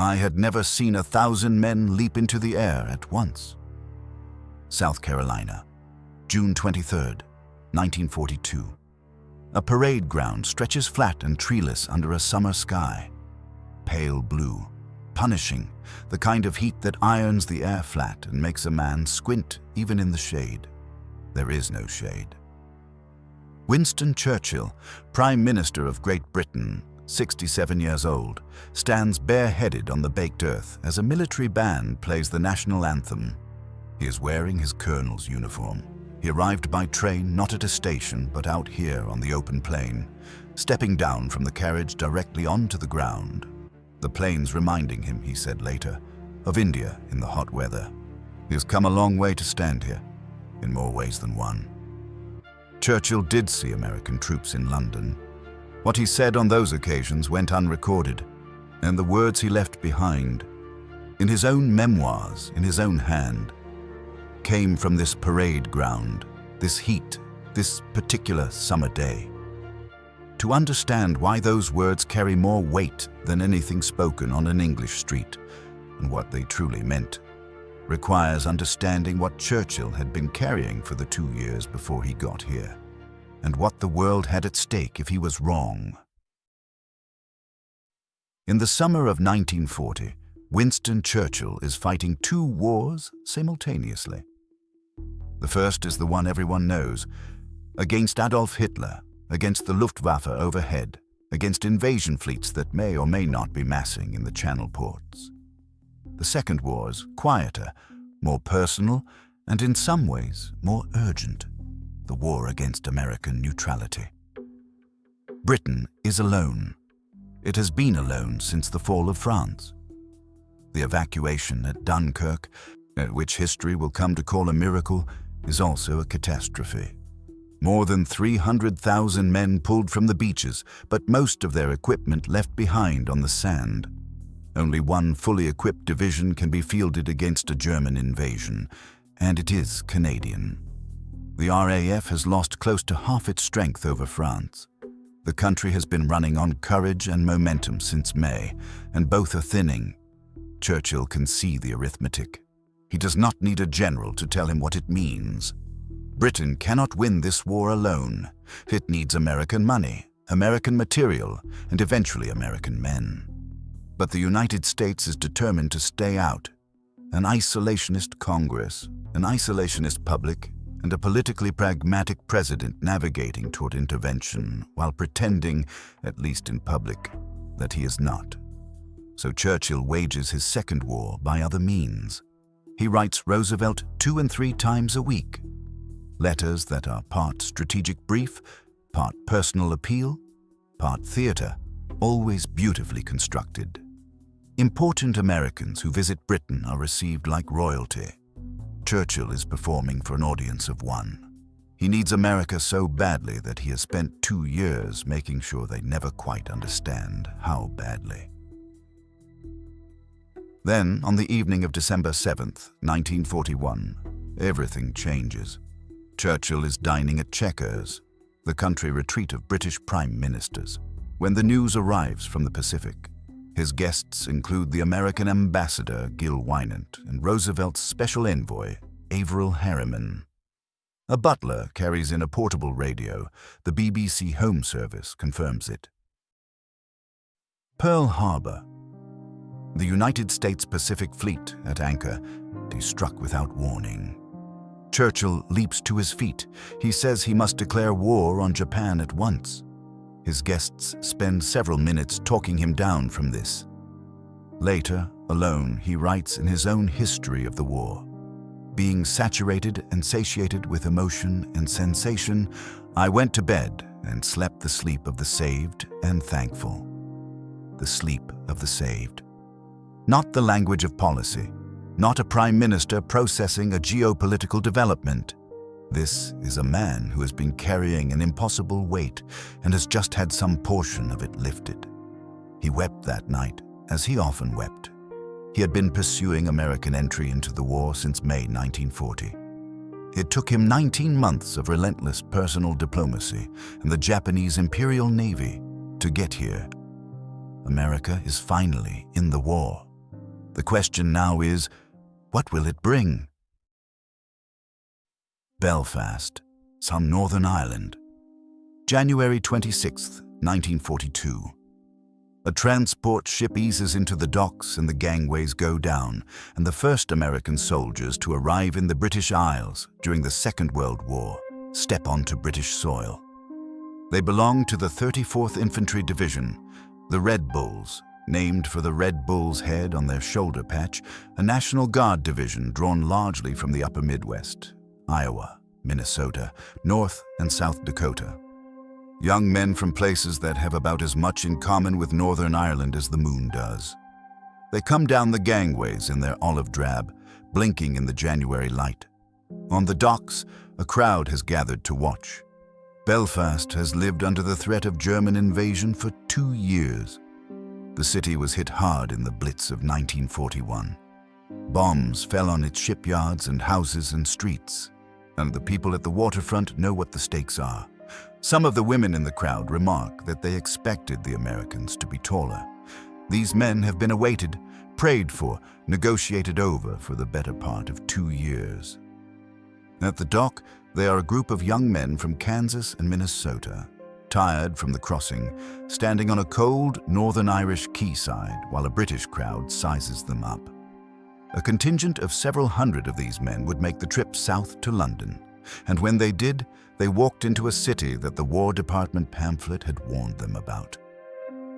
I had never seen 1,000 men leap into the air at once. South Carolina, June 23, 1942. A parade ground stretches flat and treeless under a summer sky. Pale blue, punishing, the kind of heat that irons the air flat and makes a man squint even in the shade. There is no shade. Winston Churchill, Prime Minister of Great Britain, 67 years old, stands bareheaded on the baked earth as a military band plays the national anthem. He is wearing his colonel's uniform. He arrived by train not at a station but out here on the open plain, stepping down from the carriage directly onto the ground. The plains reminding him, he said later, of India in the hot weather. He has come a long way to stand here, in more ways than one. Churchill did see American troops in London. What he said on those occasions went unrecorded, and the words he left behind, in his own memoirs, in his own hand, came from this parade ground, this heat, this particular summer day. To understand why those words carry more weight than anything spoken on an English street, and what they truly meant, requires understanding what Churchill had been carrying for the 2 years before he got here, and what the world had at stake if he was wrong. In the summer of 1940, Winston Churchill is fighting 2 wars simultaneously. The first is the one everyone knows, against Adolf Hitler, against the Luftwaffe overhead, against invasion fleets that may or may not be massing in the Channel ports. The second war is quieter, more personal, and in some ways more urgent. The war against American neutrality. Britain is alone. It has been alone since the fall of France. The evacuation at Dunkirk, at which history will come to call a miracle, is also a catastrophe. More than 300,000 men pulled from the beaches, but most of their equipment left behind on the sand. Only one fully equipped division can be fielded against a German invasion, and it is Canadian. The RAF has lost close to half its strength over France. The country has been running on courage and momentum since May, and both are thinning. Churchill can see the arithmetic. He does not need a general to tell him what it means. Britain cannot win this war alone. It needs American money, American material, and eventually American men. But the United States is determined to stay out. An isolationist Congress, an isolationist public, and a politically pragmatic president navigating toward intervention while pretending, at least in public, that he is not. So Churchill wages his second war by other means. He writes Roosevelt 2 and 3 times a week. Letters that are part strategic brief, part personal appeal, part theater, always beautifully constructed. Important Americans who visit Britain are received like royalty. Churchill is performing for an audience of 1. He needs America so badly that he has spent 2 years making sure they never quite understand how badly. Then, on the evening of December 7th, 1941, everything changes. Churchill is dining at Chequers, the country retreat of British prime ministers, when the news arrives from the Pacific. His guests include the American ambassador, Gil Wynant, and Roosevelt's special envoy, Averell Harriman. A butler carries in a portable radio. The BBC Home Service confirms it. Pearl Harbor. The United States Pacific Fleet at anchor is struck without warning. Churchill leaps to his feet. He says he must declare war on Japan at once. His guests spend several minutes talking him down from this. Later, alone, he writes in his own history of the war. Being saturated and satiated with emotion and sensation, I went to bed and slept the sleep of the saved and thankful. The sleep of the saved. Not the language of policy, not a prime minister processing a geopolitical development. This is a man who has been carrying an impossible weight and has just had some portion of it lifted. He wept that night, as he often wept. He had been pursuing American entry into the war since May 1940. It took him 19 months of relentless personal diplomacy and the Japanese Imperial Navy to get here. America is finally in the war. The question now is, what will it bring? Belfast, some Northern Ireland. January 26, 1942. A transport ship eases into the docks and the gangways go down, and the first American soldiers to arrive in the British Isles during the Second World War step onto British soil. They belong to the 34th Infantry Division, the Red Bulls, named for the Red Bull's head on their shoulder patch, a National Guard division drawn largely from the upper Midwest, Iowa, Minnesota, North and South Dakota. Young men from places that have about as much in common with Northern Ireland as the moon does. They come down the gangways in their olive drab, blinking in the January light. On the docks, a crowd has gathered to watch. Belfast has lived under the threat of German invasion for 2 years. The city was hit hard in the Blitz of 1941. Bombs fell on its shipyards and houses and streets, and the people at the waterfront know what the stakes are. Some of the women in the crowd remark that they expected the Americans to be taller. These men have been awaited, prayed for, negotiated over for the better part of 2 years. At the dock, they are a group of young men from Kansas and Minnesota, tired from the crossing, standing on a cold Northern Irish quayside while a British crowd sizes them up. A contingent of several hundred of these men would make the trip south to London, and when they did, they walked into a city that the War Department pamphlet had warned them about.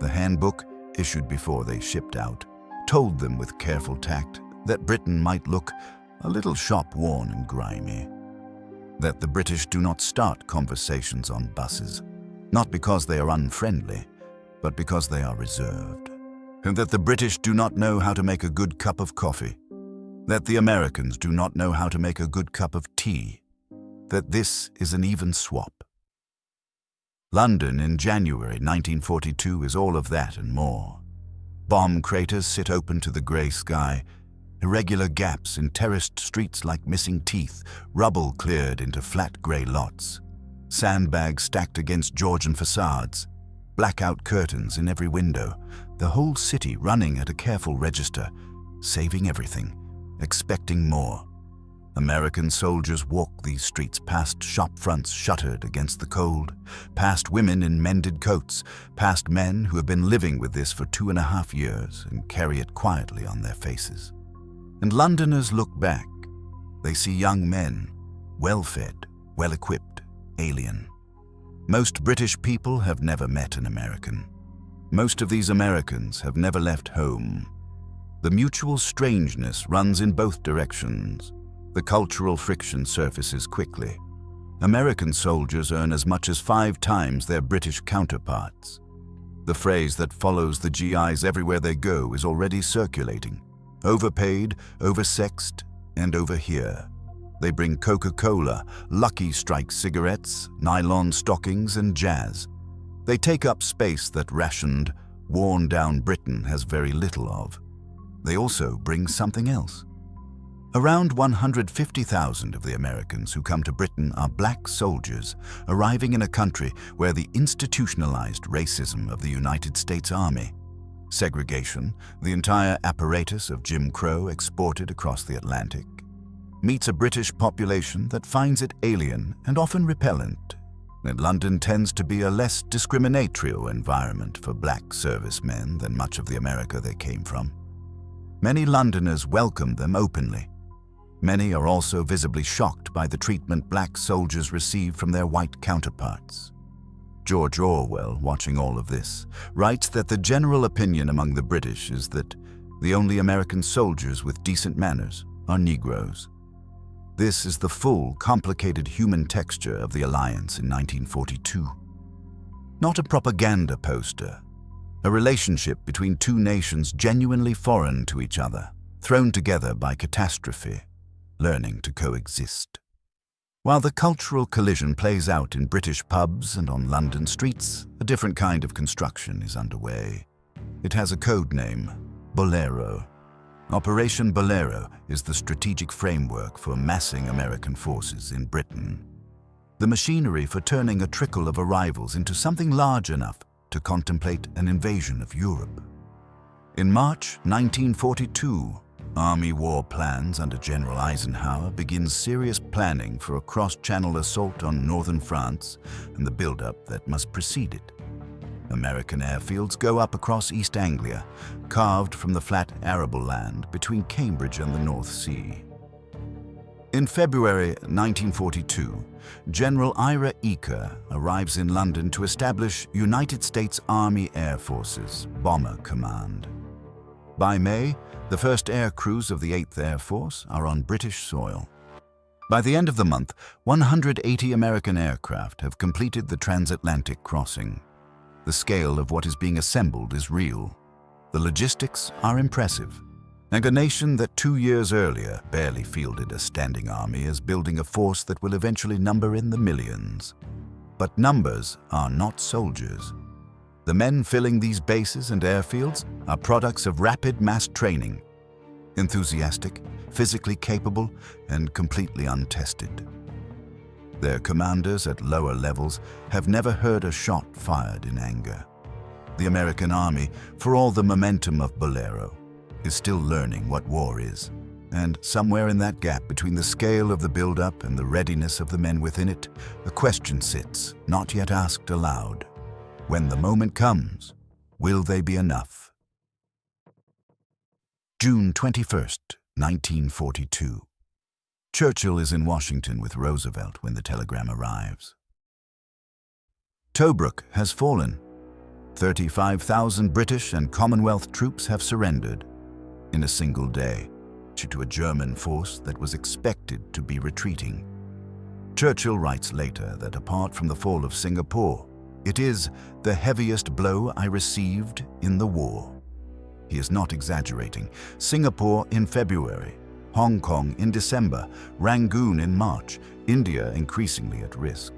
The handbook, issued before they shipped out, told them with careful tact that Britain might look a little shop-worn and grimy. That the British do not start conversations on buses, not because they are unfriendly, but because they are reserved. And that the British do not know how to make a good cup of coffee. That the Americans do not know how to make a good cup of tea. That this is an even swap. London in January 1942 is all of that and more. Bomb craters sit open to the grey sky, irregular gaps in terraced streets like missing teeth, rubble cleared into flat grey lots, sandbags stacked against Georgian facades, blackout curtains in every window, the whole city running at a careful register, saving everything, expecting more. American soldiers walk these streets past shop fronts shuttered against the cold, past women in mended coats, past men who have been living with this for 2.5 years and carry it quietly on their faces. And Londoners look back. They see young men, well-fed, well-equipped, alien. Most British people have never met an American. Most of these Americans have never left home. The mutual strangeness runs in both directions. The cultural friction surfaces quickly. American soldiers earn as much as 5 times their British counterparts. The phrase that follows the GIs everywhere they go is already circulating. Overpaid, oversexed, and over here. They bring Coca-Cola, Lucky Strike cigarettes, nylon stockings, and jazz. They take up space that rationed, worn-down Britain has very little of. They also bring something else. Around 150,000 of the Americans who come to Britain are black soldiers arriving in a country where the institutionalized racism of the United States Army, segregation, the entire apparatus of Jim Crow exported across the Atlantic, meets a British population that finds it alien and often repellent. And London tends to be a less discriminatory environment for black servicemen than much of the America they came from. Many Londoners welcome them openly. Many are also visibly shocked by the treatment black soldiers receive from their white counterparts. George Orwell, watching all of this, writes that the general opinion among the British is that the only American soldiers with decent manners are Negroes. This is the full, complicated human texture of the alliance in 1942. Not a propaganda poster, a relationship between two nations genuinely foreign to each other, thrown together by catastrophe, learning to coexist. While the cultural collision plays out in British pubs and on London streets, a different kind of construction is underway. It has a code name, Bolero. Operation Bolero is the strategic framework for massing American forces in Britain. The machinery for turning a trickle of arrivals into something large enough to contemplate an invasion of Europe. In March 1942, Army war plans under General Eisenhower begins serious planning for a cross-channel assault on northern France and the build-up that must precede it. American airfields go up across East Anglia, carved from the flat arable land between Cambridge and the North Sea. In February 1942, General Ira Eaker arrives in London to establish United States Army Air Forces Bomber Command. By May, the first air crews of the 8th Air Force are on British soil. By the end of the month, 180 American aircraft have completed the transatlantic crossing. The scale of what is being assembled is real. The logistics are impressive. And a nation that 2 years earlier barely fielded a standing army is building a force that will eventually number in the millions. But numbers are not soldiers. The men filling these bases and airfields are products of rapid mass training, enthusiastic, physically capable, and completely untested. Their commanders at lower levels have never heard a shot fired in anger. The American army, for all the momentum of Bolero, is still learning what war is. And somewhere in that gap between the scale of the build-up and the readiness of the men within it, a question sits, not yet asked aloud. When the moment comes, will they be enough? June 21st, 1942. Churchill is in Washington with Roosevelt when the telegram arrives. Tobruk has fallen. 35,000 British and Commonwealth troops have surrendered in a single day to a German force that was expected to be retreating. Churchill writes later that apart from the fall of Singapore, it is the heaviest blow I received in the war. He is not exaggerating. Singapore in February, Hong Kong in December, Rangoon in March, India increasingly at risk.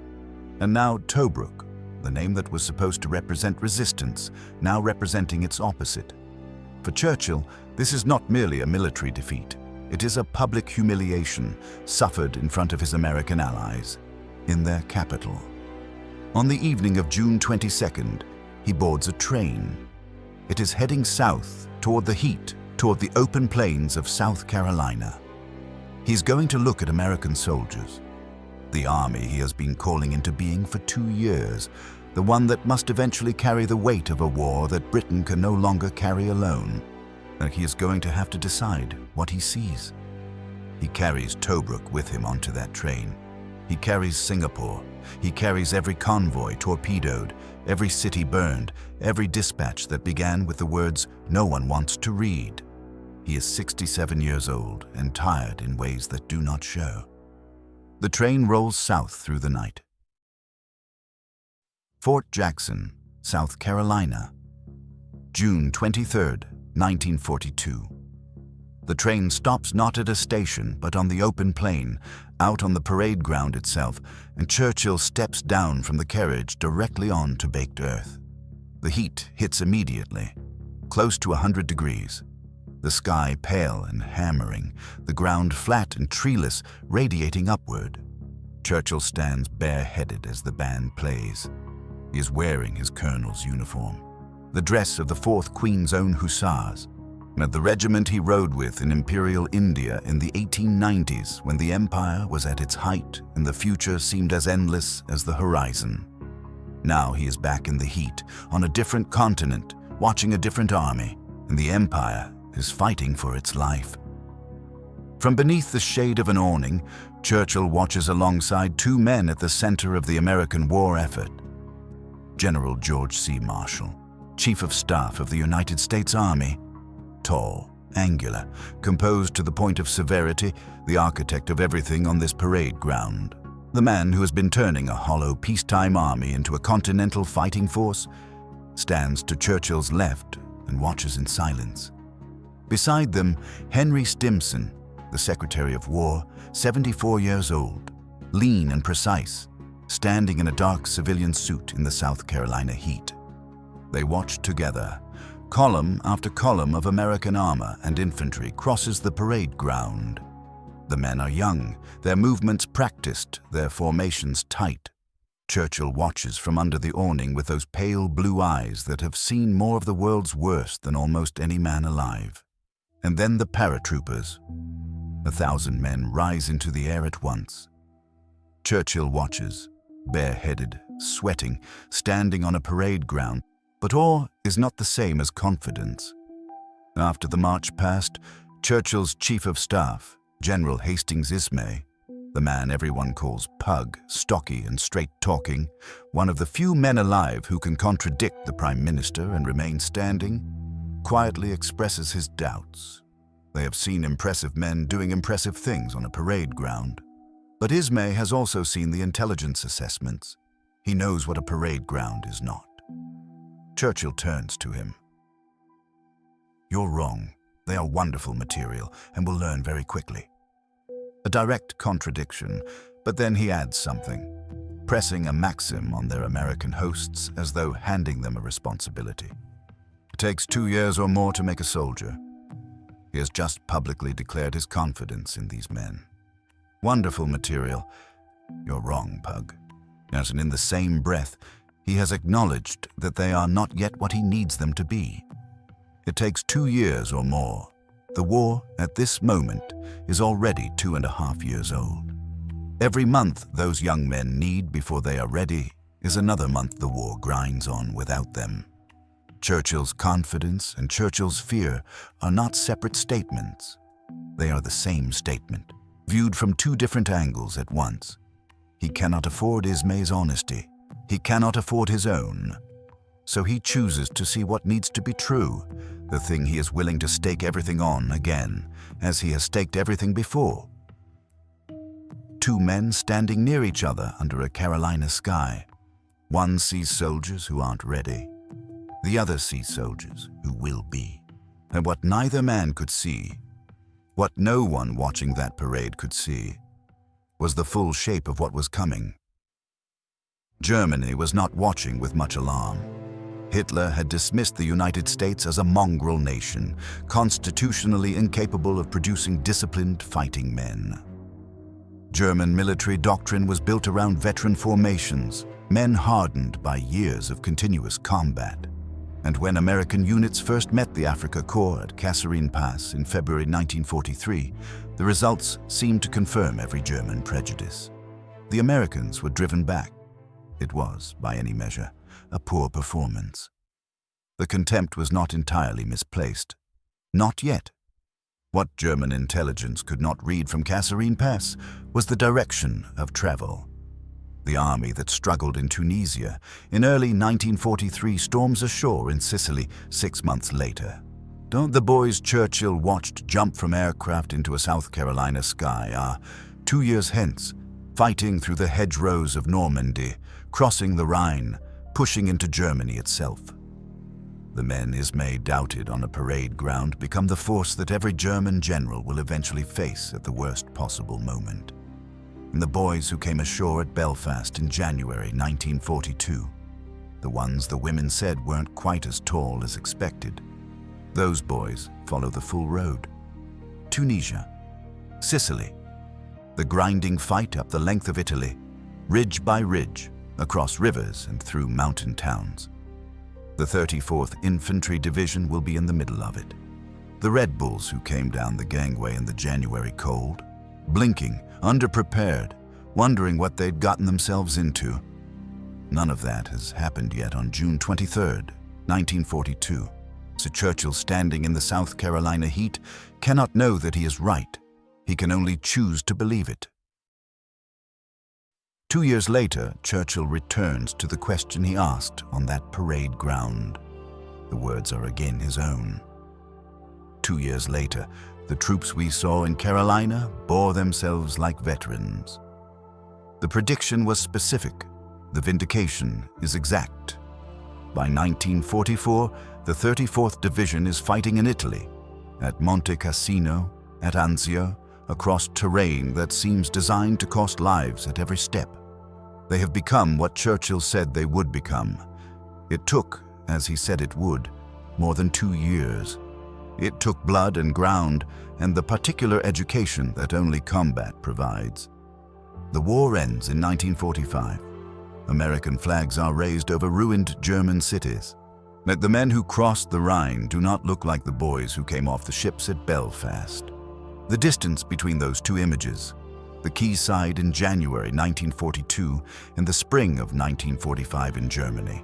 And now Tobruk, the name that was supposed to represent resistance, now representing its opposite. For Churchill, this is not merely a military defeat. It is a public humiliation suffered in front of his American allies, in their capital. On the evening of June 22nd, he boards a train. It is heading south toward the heat, toward the open plains of South Carolina. He's going to look at American soldiers, the army he has been calling into being for 2 years, the one that must eventually carry the weight of a war that Britain can no longer carry alone. And he is going to have to decide what he sees. He carries Tobruk with him onto that train. He carries Singapore. He carries every convoy torpedoed, every city burned, every dispatch that began with the words, "No one wants to read." He is 67 years old and tired in ways that do not show. The train rolls south through the night. Fort Jackson, South Carolina, June 23rd, 1942. The train stops not at a station, but on the open plain, out on the parade ground itself, and Churchill steps down from the carriage directly on to baked earth. The heat hits immediately, close to 100 degrees. The sky pale and hammering, the ground flat and treeless, radiating upward. Churchill stands bareheaded as the band plays. He is wearing his colonel's uniform, the dress of the 4th Queen's Own Hussars, and the regiment he rode with in Imperial India in the 1890s when the empire was at its height and the future seemed as endless as the horizon. Now he is back in the heat, on a different continent, watching a different army, and the empire is fighting for its life. From beneath the shade of an awning, Churchill watches alongside 2 men at the center of the American war effort. General George C. Marshall, Chief of Staff of the United States Army, tall, angular, composed to the point of severity, the architect of everything on this parade ground. The man who has been turning a hollow peacetime army into a continental fighting force stands to Churchill's left and watches in silence. Beside them, Henry Stimson, the Secretary of War, 74 years old, lean and precise, standing in a dark civilian suit in the South Carolina heat. They watch together. Column after column of American armor and infantry crosses the parade ground. The men are young, their movements practiced, their formations tight. Churchill watches from under the awning with those pale blue eyes that have seen more of the world's worst than almost any man alive. And then the paratroopers. 1,000 men rise into the air at once. Churchill watches, bareheaded, sweating, standing on a parade ground, but awe is not the same as confidence. After the march passed, Churchill's chief of staff, General Hastings Ismay, the man everyone calls Pug, stocky and straight-talking, one of the few men alive who can contradict the Prime Minister and remain standing, quietly expresses his doubts. They have seen impressive men doing impressive things on a parade ground. But Ismay has also seen the intelligence assessments. He knows what a parade ground is not. Churchill turns to him. "You're wrong. They are wonderful material and will learn very quickly." A direct contradiction, but then he adds something, pressing a maxim on their American hosts as though handing them a responsibility. It takes 2 years or more to make a soldier. He has just publicly declared his confidence in these men. Wonderful material. You're wrong, Pug. As in the same breath, he has acknowledged that they are not yet what he needs them to be. It takes 2 years or more. The war, at this moment, is already 2.5 years old. Every month those young men need before they are ready is another month the war grinds on without them. Churchill's confidence and Churchill's fear are not separate statements. They are the same statement, viewed from 2 different angles at once. He cannot afford Ismay's honesty. He cannot afford his own. So he chooses to see what needs to be true, the thing he is willing to stake everything on again, as he has staked everything before. 2 men standing near each other under a Carolina sky. One sees soldiers who aren't ready. The other sees soldiers who will be. And what neither man could see, what no one watching that parade could see, was the full shape of what was coming. Germany was not watching with much alarm. Hitler had dismissed the United States as a mongrel nation, constitutionally incapable of producing disciplined fighting men. German military doctrine was built around veteran formations, men hardened by years of continuous combat. And when American units first met the Afrika Korps at Kasserine Pass in February 1943, the results seemed to confirm every German prejudice. The Americans were driven back. It was, by any measure, a poor performance. The contempt was not entirely misplaced. Not yet. What German intelligence could not read from Kasserine Pass was the direction of travel. The army that struggled in Tunisia in early 1943 storms ashore in Sicily 6 months later. Don't the boys Churchill watched jump from aircraft into a South Carolina sky are, 2 years hence, fighting through the hedgerows of Normandy, crossing the Rhine, pushing into Germany itself. The men Ismay doubted on a parade ground become the force that every German general will eventually face at the worst possible moment. And the boys who came ashore at Belfast in January 1942, the ones the women said weren't quite as tall as expected, those boys follow the full road. Tunisia, Sicily, the grinding fight up the length of Italy, ridge by ridge, across rivers and through mountain towns. The 34th Infantry Division will be in the middle of it. The Red Bulls who came down the gangway in the January cold, blinking, underprepared, wondering what they'd gotten themselves into. None of that has happened yet on June 23rd, 1942. So Churchill, standing in the South Carolina heat, cannot know that he is right. He can only choose to believe it. 2 years later, Churchill returns to the question he asked on that parade ground. The words are again his own. 2 years later, the troops we saw in Carolina bore themselves like veterans. The prediction was specific. The vindication is exact. By 1944, the 34th Division is fighting in Italy, at Monte Cassino, at Anzio, across terrain that seems designed to cost lives at every step. They have become what Churchill said they would become. It took, as he said it would, more than 2 years. It took blood and ground and the particular education that only combat provides. The war ends in 1945. American flags are raised over ruined German cities. But the men who crossed the Rhine do not look like the boys who came off the ships at Belfast. The distance between those two images, the quayside in January 1942 and the spring of 1945 in Germany,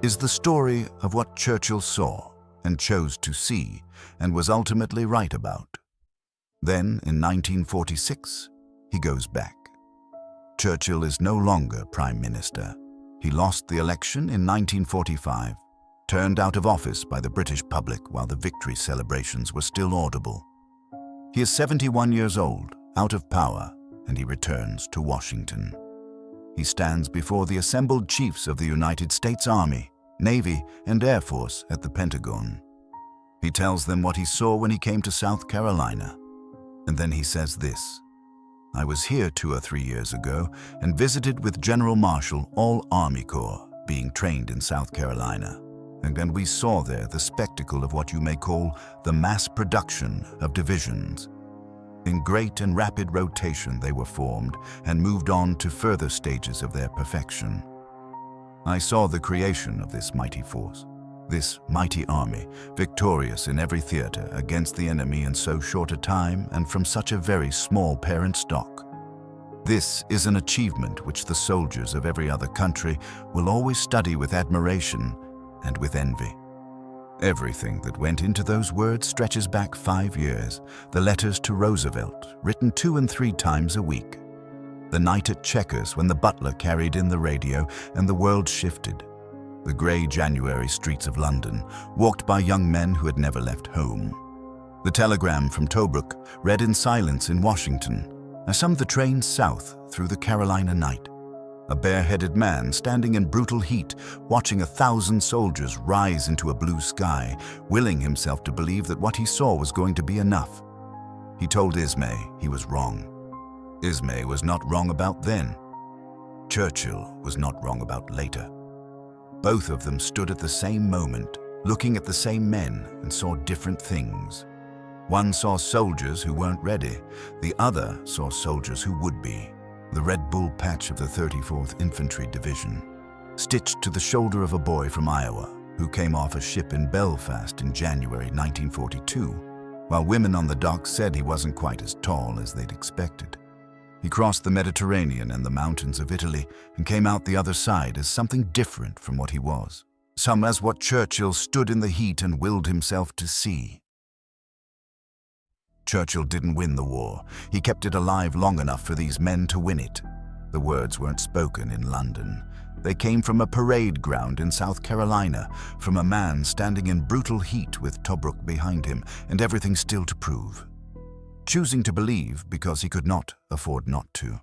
is the story of what Churchill saw and chose to see and was ultimately right about. Then, in 1946, he goes back. Churchill is no longer Prime Minister. He lost the election in 1945, turned out of office by the British public while the victory celebrations were still audible. He is 71 years old, out of power, and he returns to Washington. He stands before the assembled chiefs of the United States Army, Navy, and Air Force at the Pentagon. He tells them what he saw when he came to South Carolina. And then he says this: "I was here 2 or 3 years ago and visited with General Marshall all Army Corps being trained in South Carolina. And then we saw there the spectacle of what you may call the mass production of divisions. In great and rapid rotation they were formed and moved on to further stages of their perfection. I saw the creation of this mighty force, this mighty army, victorious in every theater against the enemy in so short a time and from such a very small parent stock. This is an achievement which the soldiers of every other country will always study with admiration and with envy." Everything that went into those words stretches back 5 years. The letters to Roosevelt, written 2 and 3 times a week. The night at Chequers when the butler carried in the radio and the world shifted. The grey January streets of London, walked by young men who had never left home. The telegram from Tobruk, read in silence in Washington, as some of the trains south through the Carolina night. A bareheaded man standing in brutal heat, watching 1,000 soldiers rise into a blue sky, willing himself to believe that what he saw was going to be enough. He told Ismay he was wrong. Ismay was not wrong about then. Churchill was not wrong about later. Both of them stood at the same moment, looking at the same men, and saw different things. One saw soldiers who weren't ready. The other saw soldiers who would be. The Red Bull patch of the 34th Infantry Division, stitched to the shoulder of a boy from Iowa who came off a ship in Belfast in January 1942, while women on the dock said he wasn't quite as tall as they'd expected. He crossed the Mediterranean and the mountains of Italy and came out the other side as something different from what he was, some as what Churchill stood in the heat and willed himself to see. Churchill didn't win the war. He kept it alive long enough for these men to win it. The words weren't spoken in London. They came from a parade ground in South Carolina, from a man standing in brutal heat with Tobruk behind him and everything still to prove. Choosing to believe because he could not afford not to.